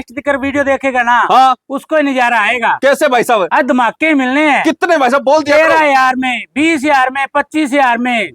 Last तक video देखेगा ना, हाँ उसको ही नजारा आएगा। कैसे भाई साहब? धमाके मिलने हैं। कितने भाई साहब बोल दिया? 13,000 में, 20,000 में, 25,000 में,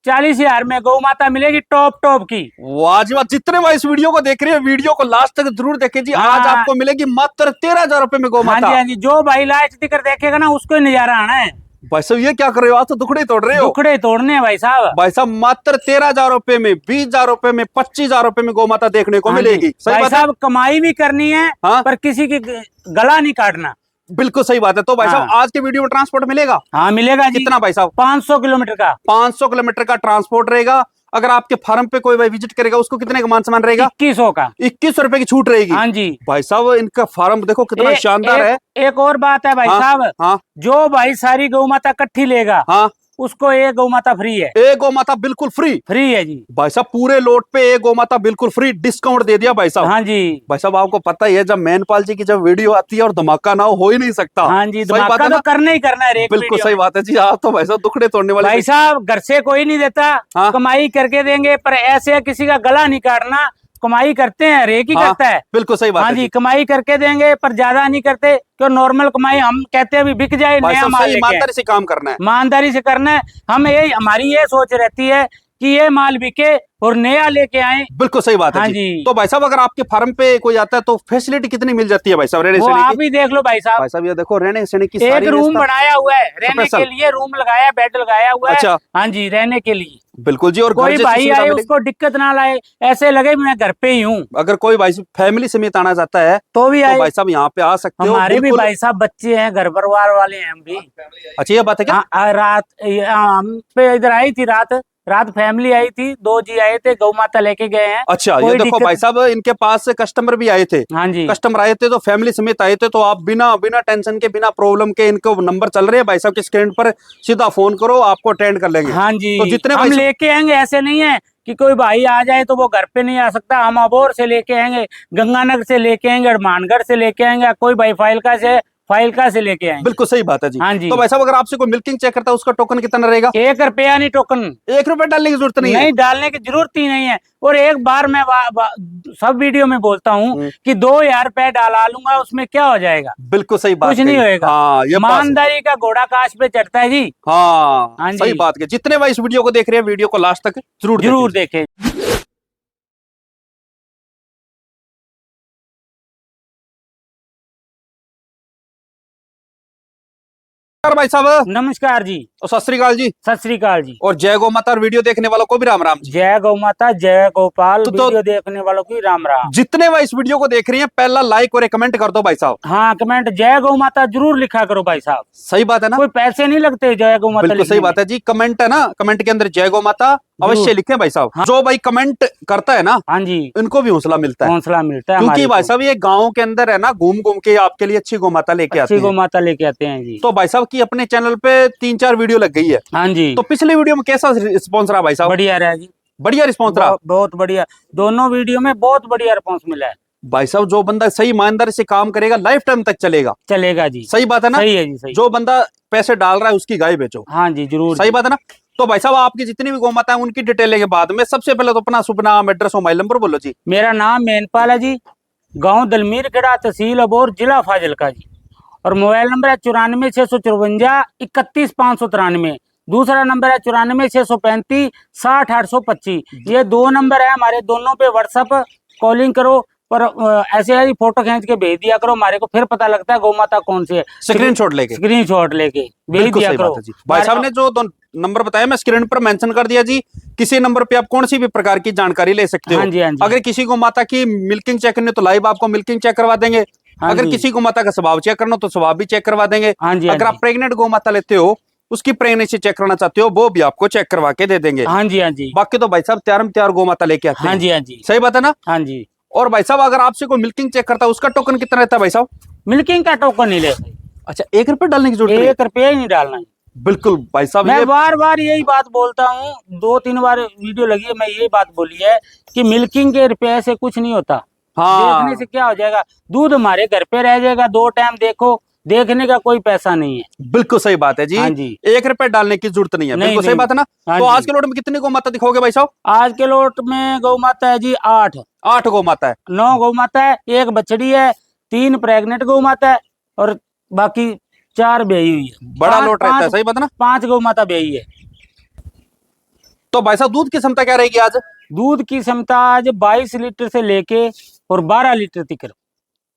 40,000 में गौ माता मिलेगी टॉप की। वाजिब। जितने भाई इस वीडियो को देख रहे हैं, वीडियो को लास्ट तक जरूर देखें जी। आज आपको मिलेगी मात्र 13,000 रुपए में गौ माता। हाँ जी, जो भाई लास्ट तक देखेगा ना, उसको ही नजारा आना है। भाई साहब ये क्या कर रहे हो? आज तो दुखड़े तोड़ रहे हो। दुखड़े तोड़ने हैं भाई साहब। भाई साहब मात्र 13,000 रुपए में, 20,000 रुपए में, 25,000 रुपए में गौ माता देखने को मिलेगी। सही भाई बात है साहब, कमाई भी करनी है। हाँ? पर किसी की गला नहीं काटना। बिल्कुल सही बात है। तो भाई साहब आज के वीडियो में ट्रांसपोर्ट मिलेगा? हाँ मिलेगा जी। कितना भाई साहब? 500 किलोमीटर का। 500 किलोमीटर का ट्रांसपोर्ट रहेगा। अगर आपके फार्म पे कोई भाई विजिट करेगा, उसको कितने का मान सम्मान रहेगा? 2100 का। 2100 रुपए की छूट रहेगी। हाँ जी भाई साहब इनका फार्म देखो कितना शानदार है। एक और बात है भाई साहब। हाँ जो भाई सारी गौ माता इकट्ठी लेगा, हाँ, उसको एक गौ माता फ्री है। एक गौ माता बिल्कुल फ्री। फ्री है जी भाई साहब पूरे लोट पे एक गौ माता बिल्कुल फ्री डिस्काउंट दे दिया भाई साहब। हाँ जी भाई साहब आपको पता ही है, जब मैनपाल जी की जब वीडियो आती है और धमाका ना हो ही नहीं सकता। हाँ जी, सही बात धमाका है तो ना? करना ही करना है। बिल्कुल सही बात है जी। आप तो भाई साहब दुखड़े तोड़ने वाले। भाई साहब घर से कोई नहीं देता। हाँ? कमाई करके देंगे, पर ऐसे किसी का गला नहीं काटना। कमाई करते हैं, रेक ही हाँ, करता है। बिल्कुल सही बात हाँ है जी, कमाई करके देंगे पर ज्यादा नहीं करते। क्यों? नॉर्मल कमाई हम कहते हैं अभी बिक जाए, भाई नया साहब माल सही लेके ईमानदारी से काम करना है। ईमानदारी से करना है। हम ये हमारी ये सोच रहती है कि ये माल बिके और नया लेके आए। बिल्कुल सही बात है हाँ जी। जी। तो भाई साहब अगर आपके फार्म पे कोई आता है तो फैसिलिटी कितनी मिल जाती है भाई साहब रहने वो सहने आप की? ही देख लो भाई साहब। भाई साहब ये देखो रहने सहने की एक सारी रूम व्यवस्था। बनाया हुआ है रहने स्पेशल। के लिए, रूम लगाया, बेड लगाया हुआ है। अच्छा। हाँ जी, रहने के लिए। बिल्कुल जी। और घर कोई जैसी भाई सुविधा आए मिलेगी? उसको दिक्कत ना लाए, ऐसे लगे मैं घर पे ही हूँ। अगर कोई भाई फैमिली समेत आना चाहता है तो भी तो आए। भाई साहब यहाँ पे आ सकते हो। हमारे भी बिल्कुल। भाई साहब बच्चे हैं, घर परिवार वाले हैं हम भी। अच्छा ये बात है क्या? रात हम पे इधर आई थी, रात फैमिली आई थी, 2 जी आए थे, गौ माता लेके गए हैं। अच्छा ये कोई देखो दिक्कत- भाई साहब इनके पास कस्टमर भी आए थे। हाँ जी कस्टमर आए थे तो फैमिली समेत आए थे, तो आप बिना बिना टेंशन के, बिना प्रॉब्लम के, इनको नंबर चल रहे हैं भाई साहब के स्क्रीन पर, सीधा फोन करो, आपको अटेंड कर लेंगे। हाँ जी। तो जितने हम भाई लेके आएंगे, ऐसे नहीं है कि कोई भाई आ जाए तो वो घर पे नहीं आ सकता। हम अबोर से लेके आएंगे, गंगानगर से लेके आएंगे, हनुमानगढ़ से लेके आएंगे, कोई भाई फाइलका से लेके आएंगे। बिल्कुल सही बात है जी। हाँ जी। तो भाई साहब अगर आपसे कोई मिल्किंग चेक करता है, उसका टोकन कितना रहेगा? 1 रुपया नहीं टोकन। 1 रुपए डालने की जरूरत नहीं है। नहीं, डालने की जरूरत ही नहीं है। और एक बार मैं सब वीडियो में बोलता हूँ कि 2,000 रुपए डाला लूंगा, उसमें क्या हो जाएगा? बिल्कुल सही बात। कुछ नहीं होएगा। हाँ ये ईमानदारी का घोड़ा काश पे चढ़ता है जी। हाँ, हाँ सही जी। बात है। जितने भाई इस वीडियो को देख रहे हैं, वीडियो को लास्ट तक जरूर देखें। नमस्कार भाई साहब। नमस्कार जी। और सत श्री अकाल जी। सत श्री अकाल जी। और जय गौ माता। और वीडियो देखने वालों को भी राम राम जी। जय गौ माता, जय गोपाल। तो वीडियो देखने वालों की राम राम। जितने भाई इस वीडियो को देख रहे हैं, पहला लाइक और एक कमेंट कर दो भाई साहब। हाँ, कमेंट जय गौ माता जरूर लिखा करो भाई साहब। सही बात है ना? कोई पैसे नहीं लगते जय गौ माता बिल्कुल सही बात है जी। कमेंट है ना, कमेंट के अंदर जय गौ माता अवश्य लिखें भाई साहब। हाँ। जो भाई कमेंट करता है ना, हाँ जी, इनको भी हौसला मिलता है, हौसला मिलता है। क्योंकि भाई साहब ये गाँव के अंदर है ना, घूम घूम के आपके लिए अच्छी गौ माता लेके आते अच्छी गौ हैं। माता लेके आते हैं जी। तो भाई साहब की अपने चैनल पे 3-4 वीडियो लग गई है। हाँ जी। तो पिछले वीडियो में कैसा रिस्पॉन्स रहा भाई साहब? बढ़िया रहा जी। बढ़िया रिस्पॉन्स रहा। बहुत बढ़िया। दोनों वीडियो में बहुत बढ़िया रिस्पॉन्स मिला है। भाई साहब जो बंदा सही ईमानदारी से काम करेगा, लाइफ टाइम तक चलेगा जी। सही बात है ना? सही है जी, सही। जो बंदा पैसे डाल रहा है उसकी गाय बेचो। हाँ जी, जरूर। सही बात है ना? तो भाई साहब आपकी जितनी भी गौ माता है उनकी डिटेल लेके बाद में, सबसे पहले तो अपना शुभ नाम, एड्रेस और मोबाइल नंबर बोलो जी। मेरा नाम मेनपाल है जी, गांव दलमीर खेड़ा, तहसील अबोर, जिला फाजिलका जी। और मोबाइल नंबर है 94 654 31 593। दूसरा नंबर है 94 635 60 825। ये 2 नंबर है हमारे, दोनों पे व्हाट्सएप कॉलिंग करो। पर ऐसे ही फोटो खींच के भेज दिया करो, हमारे को फिर पता लगता है गौ माता कौन सी है। स्क्रीनशॉट लेके भेज दिया करो जी। भाई साहब ने जो 2 नंबर बताया मैं स्क्रीन पर मेंशन कर दिया जी। किसी नंबर पे आप कौन सी भी प्रकार की जानकारी ले सकते हो। हाँ जी, हाँ जी। अगर किसी को माता की मिल्किंग चेक करनी तो लाइव आपको मिल्किंग चेक करवा देंगे। हाँ अगर जी। किसी को माता का स्वभाव चेक करना तो स्वभाव भी चेक करवा देंगे। हाँ जी, हाँ अगर आप जी। प्रेग्नेंट गौ माता लेते हो, उसकी प्रेगनेंसी चेक करना चाहते हो, वो भी आपको चेक करवा के दे देंगे। हाँ जी, हाँ जी। बाकी तो भाई साहब तैयार गौ माता लेके आते हैं। हाँ जी, हाँ जी। सही बात है ना? हाँ जी। और भाई साहब अगर आपसे कोई मिल्किंग चेक करता है, उसका टोकन कितना रहता है भाई साहब? मिल्किंग का टोकन नहीं ले। अच्छा 1 रुपए डालने की जरूरत नहीं? 1 रुपया ही नहीं डालना है। बिल्कुल भाई साहब। मैं बार बार यही बात बोलता हूँ, 2-3 बार वीडियो लगी है, मैं यही बात बोली है कि मिल्किंग के रुपये से कुछ नहीं होता। हाँ। देखने से क्या हो जाएगा? दूध हमारे घर पे रह जाएगा, 2 टाइम देखो, देखने का कोई पैसा नहीं है। बिल्कुल सही बात है जी। हाँ जी। 1 रुपए डालने की जरूरत नहीं है। नहीं, बिल्कुल सही नहीं। बात है ना। हाँ तो जी। आज के लोट में कितनी गौ माता दिखाओगे भाई साहब? आज के लोट में गौ माता है जी 8। 8 गौ माता है। 9 गौ माता है, 1 बछड़ी है, 3 प्रेग्नेंट गौ माता है और बाकी 4 ब्याही हुई है। बड़ा लोट रहता है, सही बात है ना। 5 गौ माता ब्याही है। तो भाई साहब दूध की क्षमता क्या रहेगी आज? दूध की क्षमता आज 22 लीटर से लेके और 12 लीटर तक।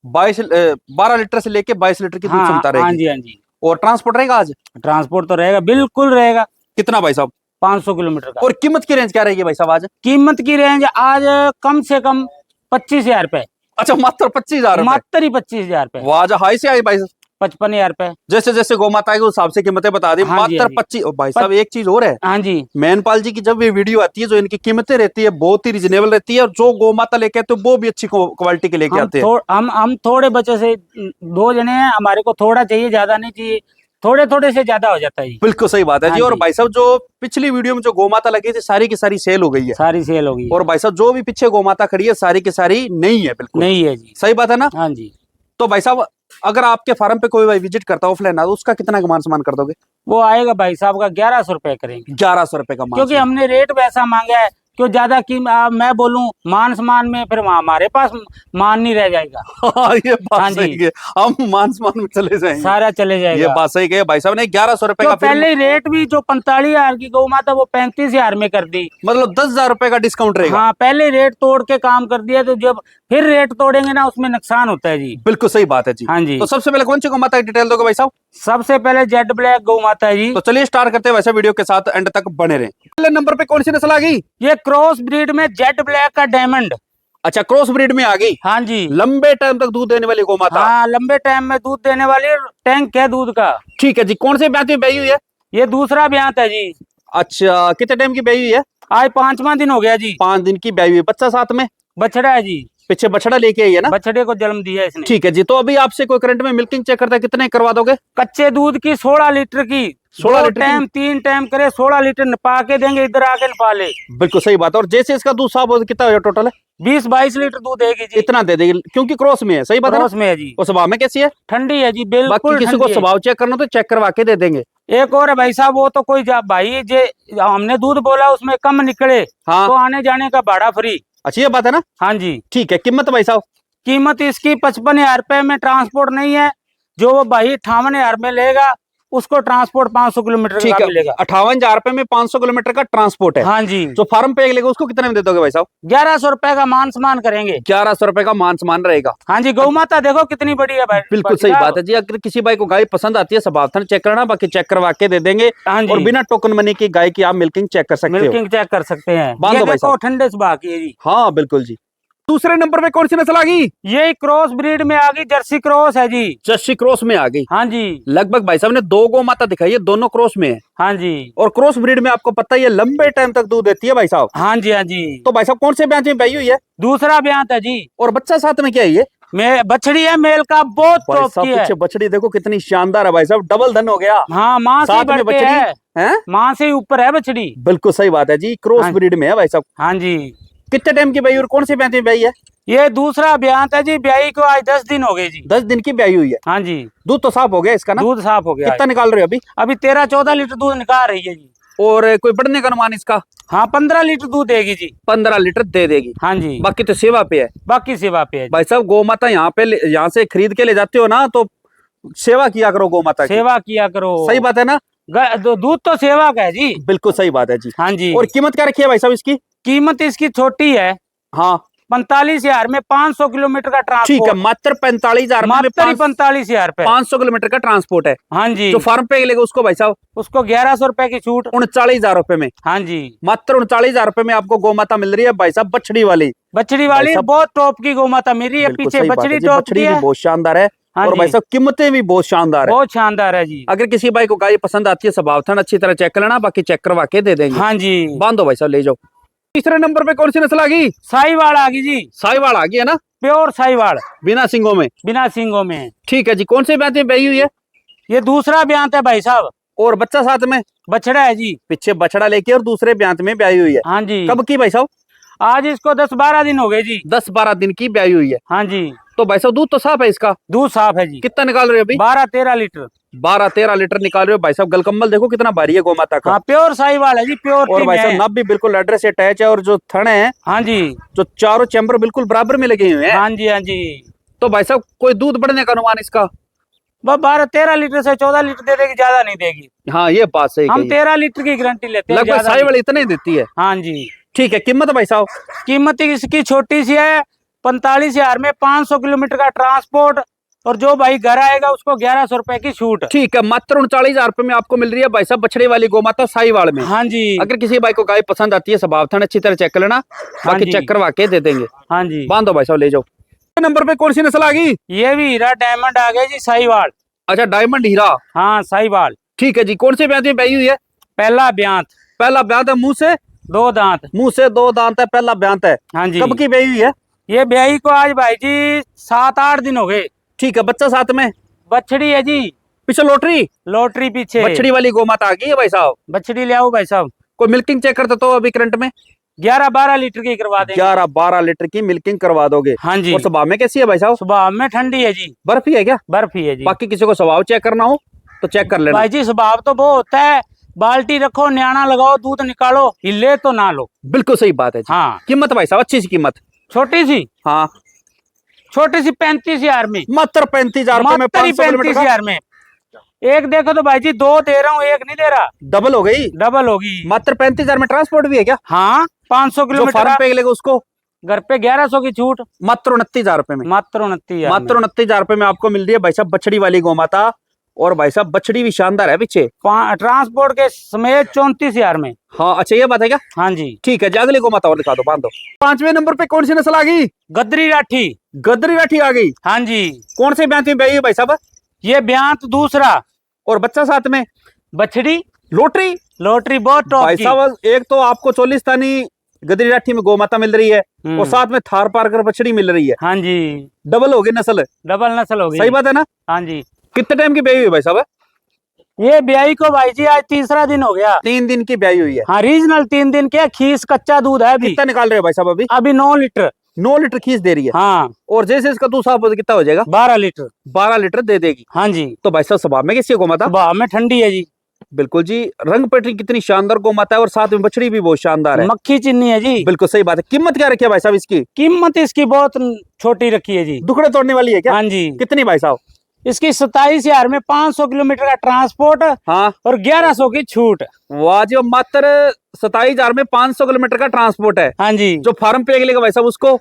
12 लीटर से लेके 22 लीटर की दूध हाँ क्षमता हाँ रहेगी। जी, हाँ जी। और ट्रांसपोर्ट रहेगा आज? ट्रांसपोर्ट तो रहेगा, बिल्कुल रहेगा। कितना भाई साहब? 500 किलोमीटर का। और कीमत की रेंज क्या रहेगी भाई साहब आज? कीमत की रेंज आज कम से कम 25,000 रुपए। अच्छा, मात्र 25,000 रुपए। मात्र ही 25,000 रुपए। वो आज हाई से आई भाई साहब। 55,000 रुपए। जैसे जैसे गौ माता के हिसाब से कीमतें बता दी। हाँ जी, मात्र हाँ जी। 25। भाई साहब एक चीज और है, हाँ जी। मैनपाल जी की जब ये वीडियो आती है, जो इनकी कीमतें रहती है बहुत ही रिजनेबल रहती है, और जो गौ माता लेके आते हैं वो भी अच्छी क्वालिटी के लेके आते हैं। हम थोड़े बच्चों से 2 जने हैं, हमारे को थोड़ा चाहिए, ज्यादा नहीं चाहिए। थोड़े थोड़े से ज्यादा हो जाता है जी। बिल्कुल सही बात है हाँ जी। और जी। भाई साहब जो पिछली वीडियो में जो गौ माता लगी थी सारी की सारी सेल हो गई है। सारी सेल होगी। और भाई साहब जो भी पीछे गौ माता खड़ी है सारी की सारी नहीं है। बिल्कुल नहीं है जी। सही बात है ना। हाँ जी। तो भाई साहब अगर आपके फार्म पे कोई भाई विजिट करता है ऑफलाइन, तो उसका कितना का मान सम्मान कर दोगे? वो आएगा भाई साहब का 1100 रुपए करेंगे। 1100 रुपए का मान क्योंकि हमने रेट वैसा मांगा है, क्यों ज्यादा की मैं बोलूं मान सम्मान में फिर हमारे पास मान नहीं रह जाएगा। हाँ, ये बात हाँ सही जी। है। हम मान सम्मान में चले जाएंगे। सारा चले ये जाएगा। बात सही है भाई साहब ने। 1100 रुपए तो का फिर पहले ही रेट भी जो 45,000 की गौ माता वो 35,000 में कर दी। मतलब 10,000 रुपए का डिस्काउंट रहेगा। हाँ, पहले रेट तोड़ के काम कर दिया, तो जब फिर रेट तोड़ेंगे ना उसमें नुकसान होता है जी। बिल्कुल सही बात है जी। हाँ जी। तो सबसे पहले कौन सी गौ माता की डिटेल दोगे भाई साहब? सबसे पहले जेड ब्लैक गौ माता है जी। तो चलिए स्टार्ट करते हैं, वैसे वीडियो के साथ एंड तक बने रहें। पहले नंबर पे कौन सी नस्ल आ गई? ये क्रॉस ब्रीड में जेड ब्लैक का डायमंड। अच्छा, क्रॉस ब्रीड में आ गई। हाँ जी। लंबे टाइम तक दूध देने वाली गौ माता। हाँ, लंबे टाइम में दूध देने वाली टैंक है दूध का। ठीक है जी। कौन से ब्याह में ब्याही हुई है? ये दूसरा ब्यात है जी। अच्छा, कितने टाइम की ब्याही हुई है? आज 5वां दिन हो गया जी। 5 दिन की ब्याही हुई है। बच्चा साथ में? बछड़ा है जी। पीछे बछड़ा लेके आई है ना। बछड़े को जन्म दिया इसने। ठीक है जी। तो अभी आपसे कोई करंट में मिल्किंग चेक करता है, कितने करवा दोगे? कच्चे दूध की 16 लीटर की। 16 लीटर की? टाइम 3 टाइम करे 16 लीटर नपा के देंगे, इधर आके नपा ले। बिल्कुल सही बात है। और जैसे इसका दूध साफ हो कितना हो टोटल है? 20-22 लीटर दूध देगी जी। इतना दे देगी क्योंकि क्रॉस में है। सही बात है क्रॉस ना। में है जी। और स्वभाव में कैसी है? ठंडी है जी, बाकी बिल्कुल किसी को ठंडी है। स्वभाव चेक करना तो चेक करवा के दे देंगे। एक और है भाई साहब, वो तो कोई भाई जे हमने दूध बोला उसमें कम निकले हाँ। तो आने जाने का भाड़ा फ्री। अच्छी ये बात है ना। हाँ जी। ठीक है। कीमत भाई साहब? कीमत इसकी 55,000 रुपए में। ट्रांसपोर्ट नहीं है। जो वो भाई 58,000 में लेगा उसको ट्रांसपोर्ट 500 किलोमीटर ठीक का है। मिलेगा। 58,000 रुपए में 500 किलोमीटर का ट्रांसपोर्ट है। हाँ जी। जो फार्म पे लेगा उसको कितने में दे दोगे भाई साहब? 1100 रुपए का मान सम्मान करेंगे। 1100 रुपए का मान सम्मान रहेगा। हाँ जी। गौ माता देखो कितनी बड़ी है भाई। बिल्कुल सही बात है जी। अगर किसी भाई को गाय पसंद आती है स्वभाव चेक करना, बाकी चेक करवा के दे देंगे। हाँ जी। और बिना टोकन मनी की गाय की आप मिल्किंग चेक कर सकते हो। मिल्किंग चेक कर सकते हैं। बांधो ये भाई देखो साहब। ठंडे से बाकी है जी। हाँ बिल्कुल जी। दूसरे नंबर पे कौन सी नस्ल आ गई? ये क्रॉस ब्रीड में आ गई, जर्सी क्रॉस है जी। जर्सी क्रॉस में आ गई। हाँ जी। लगभग भाई साहब ने 2 गौ माता दिखाई है, दोनों क्रॉस में है। हाँ जी। और क्रॉस ब्रीड में आपको पता ही है लंबे टाइम तक दूध देती है भाई साहब। हाँ जी। हाँ जी। तो भाई साहब कौन से ब्याह में ब्याही हुई है? दूसरा ब्यात है जी। और बच्चा साथ में क्या है ये? बछड़ी है मेल का, बहुत भाई टॉप साहब की है। पीछे बछड़ी देखो कितनी शानदार है भाई साहब। डबल धन हो गया। हाँ, माँ से साथ बढ़ में के बछड़ी है। हैं? माँ से ऊपर है बछड़ी। बिल्कुल सही बात है जी। क्रॉस हाँ। ब्रीड में है भाई साहब। हाँ जी। कितने टाइम की ब्याही और कौन से ब्याह में ब्याही है? ये दूसरा ब्यात है जी। ब्याही को आज 10 दिन हो गए जी। 10 दिन की ब्याही हुई है। हाँ जी। दूध तो साफ हो गया इसका ना? दूध साफ हो गया। कितना निकाल रहे हो अभी? अभी 13-14 लीटर दूध निकाल रही है जी। और कोई बढ़ने का अनुमान इसका? हाँ, 15 लीटर दूध देगी जी। 15 लीटर दे देगी। हाँ जी। बाकी तो सेवा पे है। बाकी सेवा पे है जी। भाई साहब गौ माता यहाँ से खरीद के ले जाते हो ना, तो सेवा किया करो गौ माता की। सेवा किया करो। सही बात है ना। दूध तो सेवा का है जी। बिल्कुल सही बात है जी। हाँ जी। और कीमत क्या रखी है भाई साहब इसकी? कीमत इसकी छोटी है। हाँ 45,000 में 500 किलोमीटर का ठीक है। ट्रांसपोर्ट। मात्र 45,000 में मात्र 45,000 रुपए। 500 किलोमीटर का ट्रांसपोर्ट है। हाँ जी। जो फार्म पे लेगा उसको भाई साहब उसको 1100 रुपए की छूट। 39,000 रुपए में। हाँ जी। मात्र 39,000 रुपए में आपको गौ माता मिल रही है भाई साहब, बछड़ी वाली। बछड़ी भाई वाली साहब, बहुत टॉप की गौ माता मेरी है। बिल्कुल पीछे सही बात बछड़ी है जी। टॉप बछड़ी की भी है। बहुत शानदार है। हाँ और जी। भाई साहब कीमतें भी बहुत शानदार है। बहुत शानदार है जी। अगर किसी भाई को गाय पसंद आती है स्वभाव थन अच्छी तरह चेक कर लेना, बाकी चेक करवा के दे देंगे। हाँ जी। बांधो भाई साहब ले जाओ। तीसरे नंबर पे कौन सी नस्ल आ गई? साहिवाल आ गई जी। साहिवाल आ गई है ना। प्योर साहिवाल, बिना सिंगों में। बिना सींगों में। ठीक है जी। कौन से ब्याह में ब्याही हुई है? ये दूसरा ब्यात है भाई साहब। और बच्चा साथ में? बछड़ा है जी। पीछे बछड़ा लेके और दूसरे ब्याह में ब्याही हुई है। हाँ जी। कब की भाई साहब? आज इसको 10-12 दिन हो गए जी। 10-12 दिन की ब्याई हुई है। हाँ जी। तो भाई साहब दूध तो साफ है इसका? दूध साफ है जी। कितना निकाल रहे हो अभी? 12-13 लीटर। 12-13 लीटर निकाल रहे हो भाई साहब। गलकम्बल देखो कितना भारी है गोमाता का। हाँ, प्योर साहिवाल है जी, प्योर। और भाई साहब नब भी बिल्कुल एड्रेस से अटैच है, और जो थन है, हाँ जी, जो चारों चैम्बर बिल्कुल बराबर में लगे हुए हैं। हाँ जी, हाँ जी। तो भाई साहब कोई दूध बढ़ने का अनुमान इसका? बस 12-13 लीटर से 14 लीटर दे देगी, ज्यादा नहीं देगी। हाँ ये बात सही हम कही। 13 लीटर की गारंटी लेते हैं, लगभग ज्यादा साहिवाल इतना ही देती है। हाँ जी। ठीक है, कीमत भाई साहब? कीमत इसकी छोटी सी है 45,000 में, 500 किलोमीटर का ट्रांसपोर्ट, और जो भाई घर आएगा उसको 1100 रुपए की छूट। ठीक है, मात्र 39,000 रुपए में आपको मिल रही है भाई साहब बछड़े वाली गोमाता साहिवाल में। हाँ जी। अगर किसी भाई को गाय पसंद आती है, स्वभाव थन अच्छी तरह चेक कर लेना, बाकी जी। चेक करवा के दे देंगे। हाँ जी। बांधो भाई साहब, ले जाओ। नंबर पे कौन सी नस्ल आ गई? ये भी हीरा डायमंड आ गया जी, साहिवाल। अच्छा, डायमंड हीरा। हाँ, साहिवाल। ठीक है जी, कौन से ब्याज में ब्याई हुई है? पहला ब्यांत। पहला ब्यांत है, मुंह से 2 दांत। मुंह से 2 दांत है, पहला ब्यांत है। हाँ जी। कब की ब्याई हुई है? ये ब्याही को आज भाई जी 7-8 दिन हो गए। ठीक है, बच्चा साथ में? बछड़ी है जी। पीछे लोटरी? लॉटरी पीछे। बछड़ी वाली गोमाता आ गई है भाई साहब। बछड़ी ले आओ भाई साहब। कोई मिल्किंग चेक करते तो अभी करंट में? 11-12 लीटर की करवा देंगे। 11-12 लीटर की मिल्किंग करवा दोगे? हाँ जी। और स्वभाव में कैसी है भाई साहब? स्वभाव में ठंडी है जी। बर्फी है क्या? बर्फी है जी। बाकी किसी को स्वभाव चेक करना हो तो चेक कर लेना। भाई जी स्वभाव तो वो होता है, बाल्टी रखो, न्याणा लगाओ, दूध निकालो, हिले तो ना लो। बिल्कुल सही बात है जी। हाँ। कीमत भाई साहब अच्छी सी कीमत? छोटी सी? हाँ, छोटी सी 35,000 में। मात्र 35,000 रुपए में 500 किलोमीटर का? 35,000 में। एक देखो तो भाई जी 2 दे रहा हूँ, एक नहीं दे रहा। डबल हो गई? डबल होगी। मात्र 35,000 में ट्रांसपोर्ट भी है क्या? हाँ, 500 जो किलोमीटर फार्म पे लेगा उसको? घर पे 1100 की छूट। मात्र 29,000 रुपए में? मात्र 29,000। मात्र 29,000 रुपए में आपको मिल रही है भाई साहब बछड़ी वाली गोमाता। और भाई साहब बछड़ी भी शानदार है पीछे। ट्रांसपोर्ट के समेत 34,000 में। हाँ, अच्छा ये बात है क्या? हाँ जी। ठीक है जी, अगली गोमाता और दिखा दो, बांध दो। 5वें नंबर पे कौन सी नस्ल आ गई? गदरी राठी। गदरी राठी आ गई। हाँ जी। कौन से ब्यांत में ब्याई है भाई साहब? ये ब्यांत दूसरा। और बच्चा साथ में? बछड़ी लोटरी? लॉटरी बहुत टॉप भाई की। साहब एक तो आपको चोलिस्तानी गदरी राठी में गोमाता मिल रही है, और साथ में थार पारकर बछड़ी मिल रही है। हाँ जी। डबल हो गई नस्ल। डबल नस्ल हो गई। सही बात है ना? हाँ जी। कितने टाइम की ब्याई हुई है भाई साहब? ये ब्याही को भाई जी आज 3रा दिन हो गया। 3 दिन की ब्याई हुई है। हाँ, रीजनल 3 दिन के, खीस कच्चा दूध है अभी। कितना निकाल रहे हो भाई साहब अभी? अभी 9 लीटर। 9 लीटर खीस दे रही है। हाँ। और जैसे इसका दूध साफ हो कितना हो जाएगा? 12 लीटर। 12 लीटर दे देगी। हाँ जी। तो भाई साहब स्वभाव में कैसी है गोमाता? स्वभाव में ठंडी है जी। बिल्कुल जी, रंग पटरी कितनी शानदार गोमाता है, और साथ में बछड़ी भी बहुत शानदार है। मक्खी चिन्नी है जी। बिल्कुल सही बात है। कीमत क्या रखी है भाई साहब इसकी? कीमत इसकी बहुत छोटी रखी है जी। दुखड़े तोड़ने वाली है क्या? हाँ जी। कितनी भाई साहब? इसकी 27,000 में, 500 किलोमीटर का ट्रांसपोर्ट। हाँ, और 1100 की छूट। वाह जी, मात्र 27,000 में 500 किलोमीटर का ट्रांसपोर्ट है। हाँ जी। जो फार्म पे लेगा भाई साहब उसको?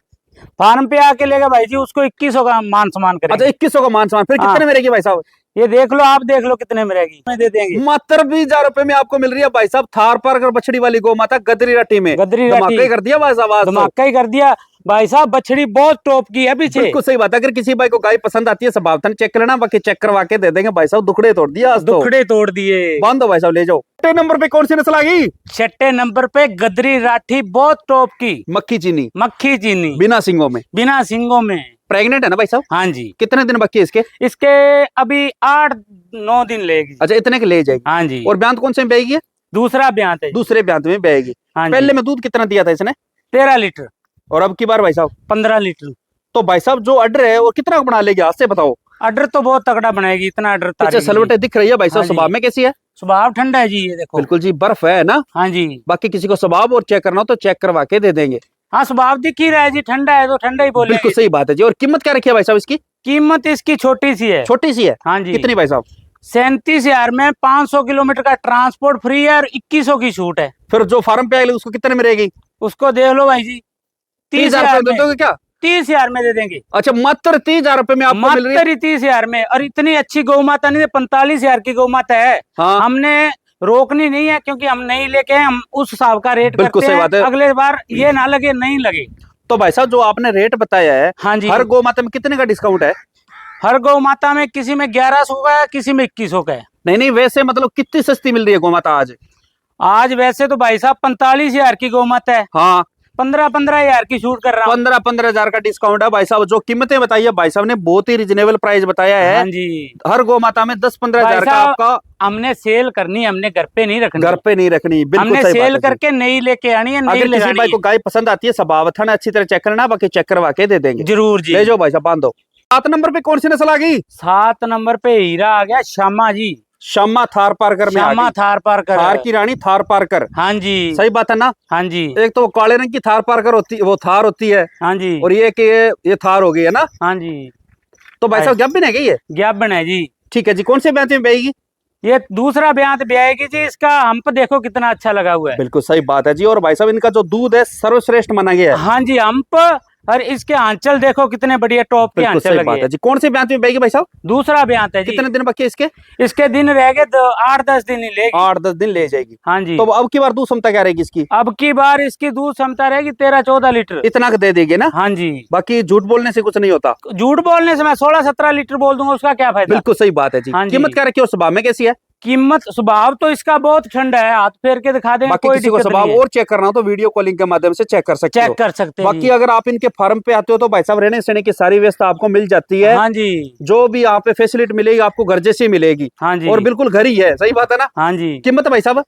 फार्म पे आके लेगा भाई जी, उसको 2100 का मान सम्मान अच्छा, करेंगे। 2100 का मान सम्मान। फिर हाँ। कितने में रहेगी भाई साहब? ये देख लो, आप देख लो कितने में रहेगी, मैं दे देंगे। मात्र 20,000 रुपए में आपको मिल रही है भाई साहब थार पारकर बछड़ी वाली गोमाता गदरी राठी में। गदरी राठी। धमाका ही कर दिया भाई साहब आज तो। धमाका ही कर दिया भाई साहब। बछड़ी बहुत टॉप की है पीछे। बिल्कुल सही बात है। अगर किसी भाई को गाय पसंद आती है स्वभाव चेक कर लेना, बाकी चेक करवा के दे देंगे भाई साहब। दुखड़े तोड़ दिया आज तो। दुखड़े तोड़ दिए। बांधो भाई साहब, ले जाओ। 6 नंबर पे कौन सी नस्ल आ गई? 6 नंबर पे गदरी राठी, बहुत टॉप की। मक्खी चीनी, मक्खी चीनी, बिना सिंगों में, बिना सिंगों में। प्रेग्नेंट है ना भाई साहब? हाँ जी। कितने दिन बाकी है इसके? इसके अभी 8-9 दिन लेगी। अच्छा, इतने के ले जाएगी। हाँ जी। और ब्यांत कौन से में बेगी है? दूसरा ब्यांत है जी। दूसरे ब्यांत में बेगी। हाँ जी। पहले में दूध कितना दिया था इसने? 13 लीटर। और अब की बार भाई साहब 15 लीटर। तो भाई साहब जो ऑर्डर है वो कितना बना लेगी आज से बताओ? ऑर्डर तो बहुत तगड़ा बनाएगी, इतना ऑर्डर। अच्छा, सलवटें दिख रही है भाई साहब। हाँ जी। स्वभाव में कैसी है? स्वभाव ठंडा है जी, ये देखो। बिल्कुल जी, बर्फ है ना? हाँ जी। बाकी किसी को स्वभाव और चेक करना हो तो चेक करवा के दे देंगे। हाँ, स्वभाव दिख ही रहा है जी, ठंडा है तो ठंडा ही बिल्कुल बोलेंगे। सही बात है जी। और कीमत क्या रखी है भाई साहब इसकी? कीमत इसकी छोटी सी है। छोटी सी है? हाँ जी। कितनी भाई साहब? 37,000 में, 500 किलोमीटर का ट्रांसपोर्ट फ्री है, और 2100 की छूट है। फिर जो फार्म पे आएगी उसको कितने में रहेगी? उसको देख लो भाई जी, 30,000 रुपए दे दोगे क्या? 30,000 में दे देंगे। अच्छा, मात्र 30,000 रुपए में आपको मिल रही है। मात्र 30,000 में। और इतनी अच्छी गौ माता नहीं, 45,000 की गौ माता है। हाँ। हमने रोकनी नहीं है, क्योंकि हम नहीं लेके आए, हम उस हिसाब का रेट बिल्कुल करते सही हैं। बात है। अगले बार ये ना लगे, नहीं लगे। तो भाई साहब जो आपने रेट बताया है, हाँ जी। हर गौ माता में कितने का डिस्काउंट है? हर गौ माता में किसी में 1100 का है, किसी में 2100 का है। नहीं, वैसे मतलब कितनी सस्ती मिल रही है गौ माता आज? आज वैसे तो भाई साहब 45,000 की गौ माता है। हाँ, 15-15 हजार की शूट कर रहा हूँ। 15-15 हजार का डिस्काउंट है भाई साहब। जो कीमतें बताई है भाई साहब ने बहुत ही रिजनेबल प्राइस बताया है। हाँ जी, हर गौ माता में 10-15 भाई हजार का साहब, आपका हमने सेल करनी है, हमने घर पे नहीं रखनी। घर पे नहीं रखनी, बिल्कुल हमने सही बात सेल है जी। करके नई लेके आनी है, नई अगर ले किसी जानी भाई को है। गाय पसंद आती है, स्वभावत है ना, अच्छी तरह चेक करना, बाकी चेक करवा के दे देंगे। जरूर जी। ले जाओ भाई साहब, बांधो। 7 नंबर पे कौन सी नस्ल आ गई? 7 नंबर पे हीरा आ गया, श्यामा जी। शामा थार पारकर में आ श्यामा गई। थार पारकर। थार की रानी थार पारकर। हाँ जी, सही बात है ना? हाँ जी, एक तो वो काले रंग की थार पारकर होती, वो थार होती है, हाँ जी, और ये कि ये थार हो गई है ना। हाँ जी। तो भाई साहब गैप भी नहीं गई है? ज्ञापन है जी। ठीक है जी। कौन से ब्याह में बेचेगी? ये दूसरा ब्याह ब्याएगी जी। इसका हम्प देखो कितना अच्छा लगा हुआ है। बिल्कुल सही बात है जी। और भाई साहब इनका जो दूध है सर्वश्रेष्ठ माना गया है। हाँ जी, हम्प। और इसके आंचल देखो कितने बढ़िया टॉप के बिल्कुल आंचल सही लगे बात है हैं। जी। कौन से ब्याह में बेचेगी भाई साहब? दूसरा ब्याह है जी। कितने दिन बाकी है इसके? इसके दिन रह गए 8-10 दिन ही लेगी। 8-10 दिन ले जाएगी। हाँ जी। तो अब की बार दूध क्षमता क्या रहेगी इसकी? अब की बार इसकी दूध क्षमता रहेगी 13-14 लीटर। इतना दे देगी ना? हाँ जी। बाकी झूठ बोलने से कुछ नहीं होता। झूठ बोलने से मैं 16-17 लीटर बोल दूंगा, उसका क्या फायदा। बिल्कुल सही बात है जी। हाँ जी। कीमत क्या रखी है? स्वभाव में कैसी है? कीमत स्वभाव तो इसका बहुत ठंडा है, हाथ फेर के दिखा देंगे, बाकी कोई किसी को दिक्कत स्वभाव नहीं है। और चेक करना हो तो वीडियो कॉलिंग के माध्यम से चेक कर सकते हो। चेक कर सकते हैं बाकी जी। अगर आप इनके फार्म पे आते हो तो भाई साहब रहने सहने की सारी व्यवस्था आपको मिल जाती है। हाँ जी, जो भी यहाँ पे फैसिलिटी मिलेगी आपको घर जैसी मिलेगी। हाँ जी, और बिल्कुल घर ही है। सही बात है ना? हाँ जी। कीमत भाई साहब?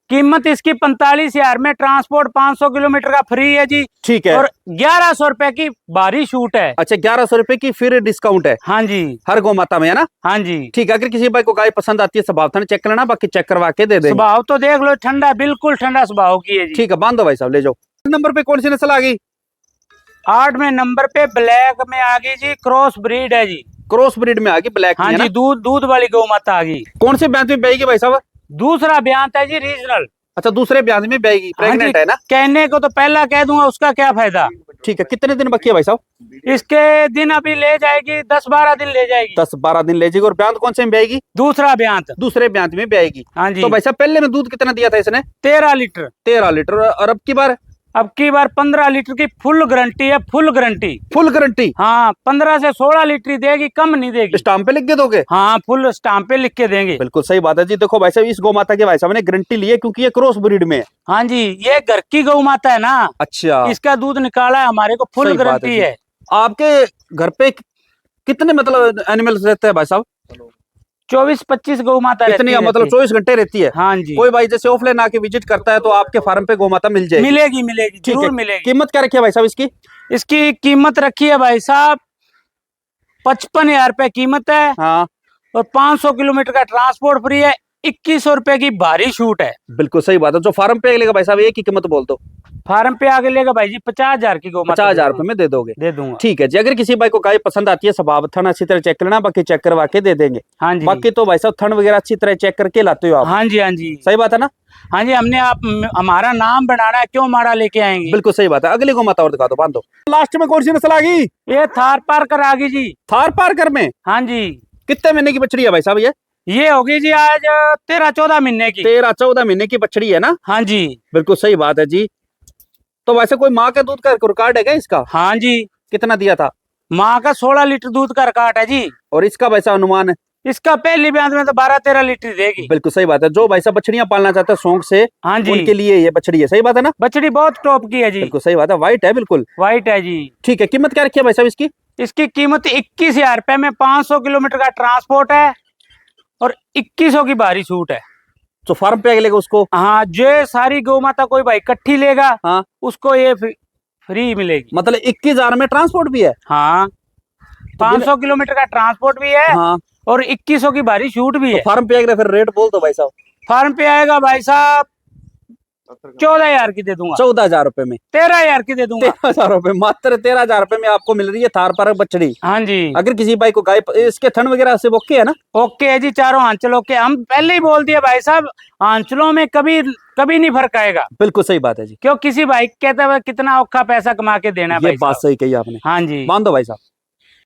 कीमत इसकी 45 हजार में, ट्रांसपोर्ट 500 किलोमीटर का फ्री है जी। ठीक है। और 1100 रुपए की भारी छूट है। अच्छा, 1100 रुपए की फिर डिस्काउंट है हाँ जी, हर गौ माता में, है ना? हाँ जी। ठीक है। अगर किसी भाई को गाय पसंद आती है स्वभाव थाने चेक करना, बाकी चेक करवा के दे देंगे। स्वभाव तो देख लो, ठंडा, बिल्कुल ठंडा स्वभाव की है जी। ठीक है, बांधो भाई साहब, ले जाओ। नंबर पे कौन सी नस्ल आ गई? 8वें नंबर पे ब्लैक में आ गई जी, क्रॉस ब्रीड है जी। क्रॉस ब्रीड में आ गई, ब्लैक हाँ में, है जी, ना? दूध वाली गौ माता आ गई। कौन से ब्याह में बेचेगी भाई साहब? दूसरा ब्याह है जी, रीजनल। अच्छा, दूसरे ब्याह में बेचेगी, हाँ जी, प्रेग्नेंट है ना? कहने को तो पहला कह दूंगा, उसका क्या फायदा। ठीक है। कितने दिन बाकी है भाई साहब? इसके दिन अभी ले जाएगी, 10-12 दिन ले जाएगी। 10-12 दिन ले जाएगी। और ब्याह कौन से में बेचेगी? दूसरा ब्याह। दूसरे ब्याह में बेचेगी। हाँ जी। तो भाई साहब पहले में दूध कितना दिया था इसने? 13 लीटर। 13 लीटर। और अब की बार? अब की बार 15 लीटर की फुल गारंटी है, फुल गारंटी। Full guarantee? हाँ, 15 से 16 लीटर देगी, कम नहीं देगी। स्टाम्प पे लिख के दोगे? हाँ, फुल स्टाम्प पे लिख के देंगे। बिल्कुल सही बात है जी। देखो भाई साहब इस गौ माता के भाई साहब ने गारंटी ली है क्योंकि ये क्रॉस ब्रीड में है। हाँ जी, ये घर की गौ माता है ना। अच्छा, इसका दूध निकाला है, हमारे को फुल सही बात गारंटी जी। है। आपके घर पे कितने मतलब एनिमल्स रहते हैं भाई साहब? 24-25 गौ माता इतनी रहती मतलब है। 24 घंटे रहती है? हाँ जी, कोई भाई जैसे ऑफलाइन आके विजिट करता है तो आपके फार्म पे गौ माता मिल जाएगी? मिलेगी, मिलेगी, ठीक जरूर है। मिलेगी। कीमत क्या रखी है भाई साहब इसकी? इसकी कीमत रखी है भाई साहब 55,000 रुपए कीमत है। हाँ, और 500 किलोमीटर का ट्रांसपोर्ट फ्री है। 2100 रुपए की भारी छूट है। बिल्कुल सही बात है। जो फार्म पे लेगा भाई साहब एक ही कीमत बोल दो। फार्म पे आगे लेगा भाई जी 50,000 की गौ माता 50,000 रुपए में दे दोगे? दे दूंगा। ठीक है जी। अगर किसी भाई को गाय पसंद आती है स्वभाव थन अच्छी तरह चेक करना, बाकी चेक करवा के दे देंगे। हाँ जी, बाकी तो भाई साहब थन वगैरह अच्छी तरह चेक करके लाते हो आप? हाँ जी, हाँ जी, सही बात है ना? हाँ जी। हमने हमारा नाम बनाना है, क्यों माड़ा लेके आएंगे। बिल्कुल सही बात है। अगली गौ माता और दिखा दो, बांध दो। लास्ट में कौन सी नस्ल आ गई? ये थार पारकर आ गई जी। थार पारकर में? हाँ जी, कितने महीने की बछड़ी है भाई साहब ये होगी जी आज 13-14 महीने की। 13-14 महीने की बछड़ी है ना? हाँ जी, बिल्कुल सही बात है जी। तो वैसे कोई माँ के दूध का रिकॉर्ड है क्या इसका? हाँ जी। कितना दिया था? माँ का 16 लीटर दूध का रिकॉर्ड है जी। और इसका भाई साहब अनुमान है? इसका पहली ब्याह में तो 12-13 लीटर देगी। बिल्कुल सही बात है। जो भाई साहब बछड़ियां पालना चाहते हैं शौक से, हाँ जी, उनके लिए ये बछड़ी है। सही बात है ना? बछड़ी बहुत टॉप की है जी। बिल्कुल सही बात है। व्हाइट है बिल्कुल। व्हाइट है जी। ठीक है। कीमत क्या रखी है भाई साहब इसकी? इसकी कीमत 21,000 रुपए में, 500 किलोमीटर का ट्रांसपोर्ट है और 2100 की भारी छूट है। तो फार्म पे आगे लेगा उसको? हाँ, जो सारी गौ माता कोई भाई इकट्ठी लेगा, हाँ, उसको ये फ्री मिलेगी। मतलब 21,000 में ट्रांसपोर्ट भी है? हाँ, 500 किलोमीटर का ट्रांसपोर्ट भी है। हाँ, और 2100 की भारी छूट भी तो है। फार्म पे आगे फिर रेट बोल दो भाई साहब। फार्म पे आएगा भाई साहब 14,000 की दे दूंगा। 14,000 रुपए में? 13,000 की दे दूंगा। 13,000 रुपए, मात्र 13,000 रुपए में आपको मिल रही है थार पारकर बछड़ी। हाँ जी, अगर किसी भाई को गाय इसके थन वगैरह से ओके है ना? ओके है जी, चारों आंचल ओके। हम पहले ही बोल दिए भाई साहब, आंचलों में कभी कभी नहीं फर्क आएगा। बिल्कुल सही बात है जी। क्यों किसी भाई कहता है कितना औखा पैसा कमा के देना है ये भाई बात साहब। सही कही आपने। हाँ जी, बांध दो भाई साहब।